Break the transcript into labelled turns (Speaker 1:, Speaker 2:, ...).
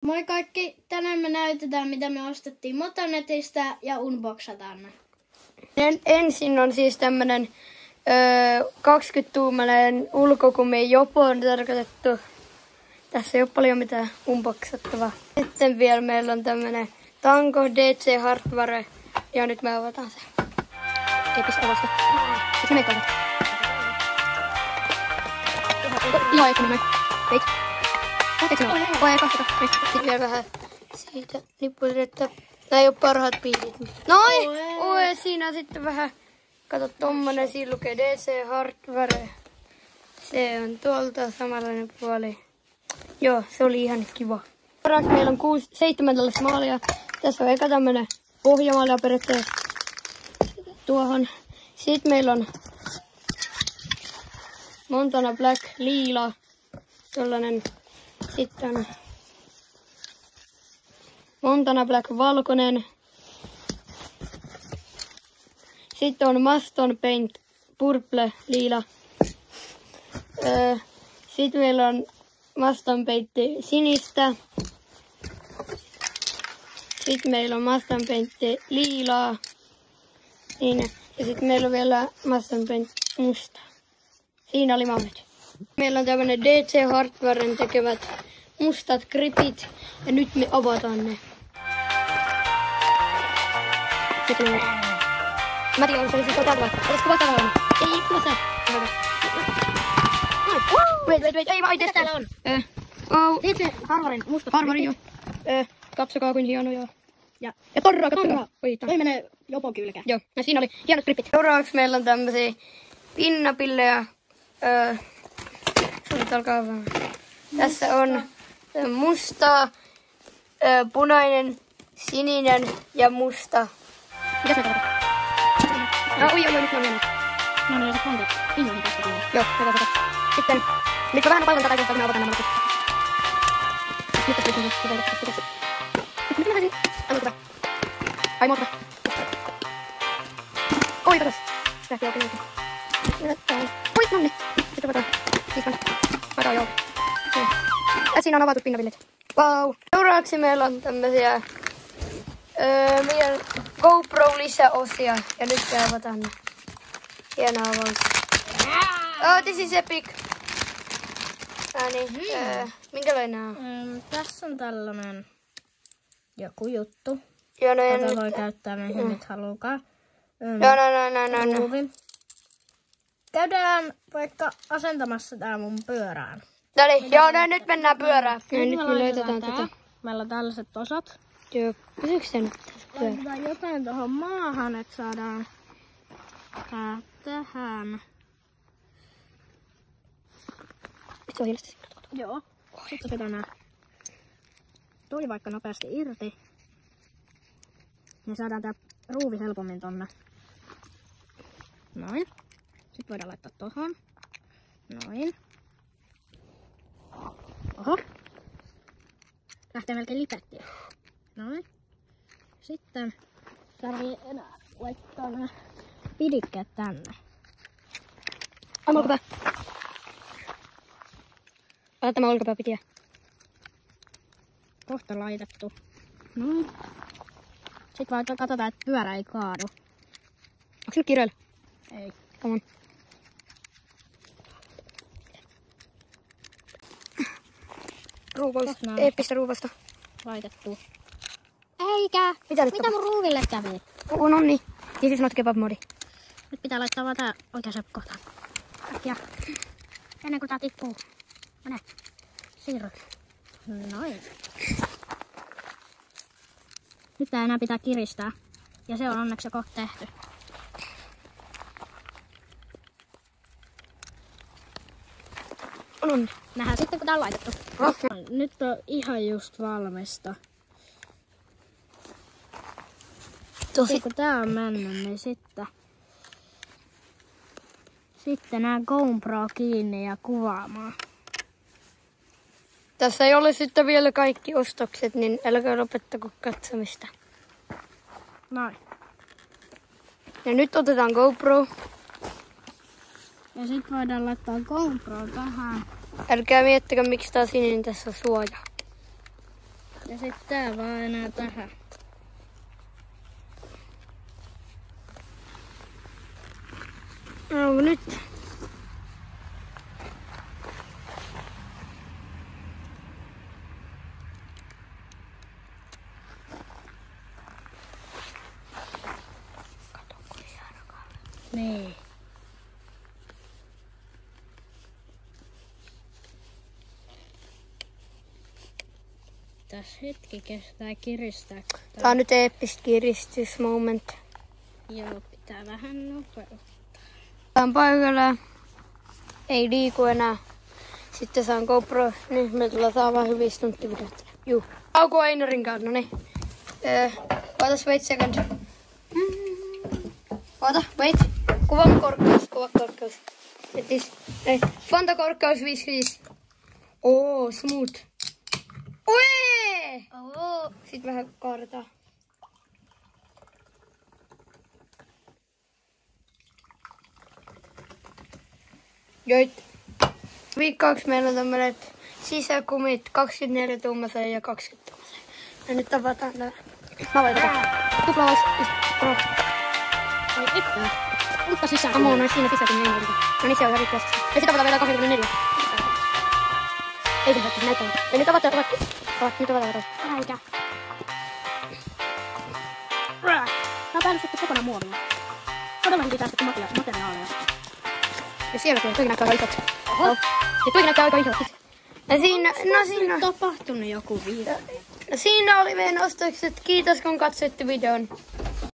Speaker 1: Moi kaikki! Tänään me näytetään mitä me ostettiin Motonetista ja unboxataan ne.
Speaker 2: Ensin on siis tämmönen 20-tuumainen ulkokumi jopo on tarkoitettu. Tässä ei ole paljon mitään unboxattavaa. Sitten vielä meillä on tämmönen Tango DC Hardware. Ja nyt me avataan se. Ei pistä avasta. Sitten me meikkaan. Ihan ei kun Wait. Voi katsota. Sitten vielä vähän siitä nippuiletta. Nää ei oo parhaat piilit. Noin! Oi, siinä sitten vähän. Kato tommonen, siinä lukee DC Hardware. Se on tuolta samanlainen puoli. Joo, se oli ihan kiva. Seuraavaksi meillä on 7 tällaista maalia. Tässä on eka tämmönen pohjamaalia periaatteessa tuohon. Sitten meillä on Montana Black liila. Tollanen. Sitten on Montana Black valkoinen. Sitten on Maston Paint purple liila. Sitten meillä on Maston Paint sinistä. Sitten meillä on Maston Paint liilaa. Niin. Ja sitten meillä on vielä Maston Paint musta. Siinä oli mallit. Meillä on tämmönen DC Hardwaren tekevät mustat gripit. Ja nyt me avataan ne. Mä tiedän, onko se olisi täältä vai? Olisiko vaan täällä? Ei, kuva sä. Wait, ei vaan itse täällä on. DC Hardwaren mustat Hardwaren, joo. Katsokaa kuin hienoja. Ja torraa, katsokaa. Toi menee jopo kylkeen. Joo, ja siinä oli hienot gripit. Seuraavaksi meillä on tämmösiä pinnapillejä. Alkaa vähän. Tässä on musta, punainen, sininen ja musta. Mitä se tarkoittaa? Oi, nyt on mennyt. No, ne on monta pinnoihin tästä tulee. Joo, katsotaan. Sitten, nyt mä vähän paikan tätä kohtaa, kun mä otan nämä mallit. Nyt tässä on pitäisi. Nyt mä taisin. Anna kuva. Ai, muuta. Oi, katos. Lähti oikein. Oi, nonni. Sitten otetaan. Kiitos. Otetaan joo. Siinä on avatut pinnavillit. Vau. Seuraavaksi meillä on tämmösiä meidän GoPro lisäosia. Ja nyt me avataan ne. Hieno avaus. Oh, this is epic. Minkälainen on?
Speaker 1: Tässä on tällainen joku juttu.
Speaker 2: Joo, no
Speaker 1: jota voi käyttää mihin nyt haluukaan.
Speaker 2: Joo, no.
Speaker 1: Käydään vaikka asentamassa tää mun pyörään.
Speaker 2: Noniin, joo, no nyt mennään pyörään. Ja nyt me löytetään tätä.
Speaker 1: Meillä on tällaiset osat.
Speaker 2: Joo, pysyykö se nyt tässä pyörään?
Speaker 1: Laitetaan jotain tohon maahan, että saadaan tää tähän.
Speaker 2: Se on hienosti.
Speaker 1: Joo. Sitten otetaan nää toi vaikka nopeasti irti. Ja saadaan tää ruuvi helpommin tonne. Noin. Sitten voidaan laittaa tohon. Noin. Oho. Lähtee melkein lipettiä. Noin. Sitten tarvii enää laittaa nämä pidikkeet tänne.
Speaker 2: Ai olkapää. Ota tämä olkapää pitiä.
Speaker 1: Kohta laitettu. Noin. Sitten vaan katsotaan, että pyörä ei kaadu.
Speaker 2: Onko se nyt kiireellä?
Speaker 1: Ei.
Speaker 2: Come on. Ruuvausta. Eeppistä ruuvausta.
Speaker 1: Laitettu. Eikä! Mitä mun ruuville kävi?
Speaker 2: Nonni. This is not kebab modi.
Speaker 1: Nyt pitää laittaa vaan tää oikeaan kohtaan. Ja ennen kuin tää tippuu. Mene. Siirry. Noin. Nyt tää enää pitää kiristää. Ja se on onneksi jo kohta tehty.
Speaker 2: On.
Speaker 1: Nähdään sitten kun tää on laitettu. Nyt on ihan just valmista. Sitten kun tää on mennyt, niin sitten nää GoPro kiinni ja kuvaamaan.
Speaker 2: Tässä ei ole sitten vielä kaikki ostokset, niin älkää lopettako katsomista.
Speaker 1: Noin.
Speaker 2: Ja nyt otetaan GoPro.
Speaker 1: Ja sit voidaan laittaa GoPro tähän.
Speaker 2: Älkää miettikö, miksi tää sininen tässä on suoja.
Speaker 1: Ja sit tää vaan enää tähän.
Speaker 2: No nyt.
Speaker 1: Niin. Tässä hetki kestää kiristää.
Speaker 2: Tää on nyt eeppistä kiristysmoment.
Speaker 1: Joo, pitää vähän nopeuttaa.
Speaker 2: Tää on paikalla. Ei liiku enää. Sitten saan GoPro. Nyt me tullaan vaan hyvin stunttivideot. Juu. Auko Einorin kanssa, noniin. Ootas, wait second. Oota, wait. Kuvan korkeus, Fontakorkeus 55. Oo, smooth. Ue!
Speaker 1: Oo.
Speaker 2: Sitten vähän kaadetaan. Joit. Viikkauksi meillä on tämmönet sisäkumit 24-tuumaiseen ja 20-tuumaiseen. Ja nyt tavataan nää. Mä voin tuplavaus. Pro.
Speaker 1: Ai että. Mutta sisään.
Speaker 2: Ammo, no siinä sisäkumia ei ole. No niin, se on ihan riittävästi. Ja sitten tavataan vielä 24. Ei se hetkellä näyttää. Ja nyt avataan. Nyt avataan.
Speaker 1: Äikä. Tää on päällystetty kokonaan muovia. Todellakin säästetty materiaaleja.
Speaker 2: Ja siellä tuikin näyttää aika isot. Ja tuikin näyttää aika isot. Ja siinä, no siinä
Speaker 1: on tapahtunut joku virhe.
Speaker 2: No siinä oli meidän ostokset. Kiitos kun katsoitte videon.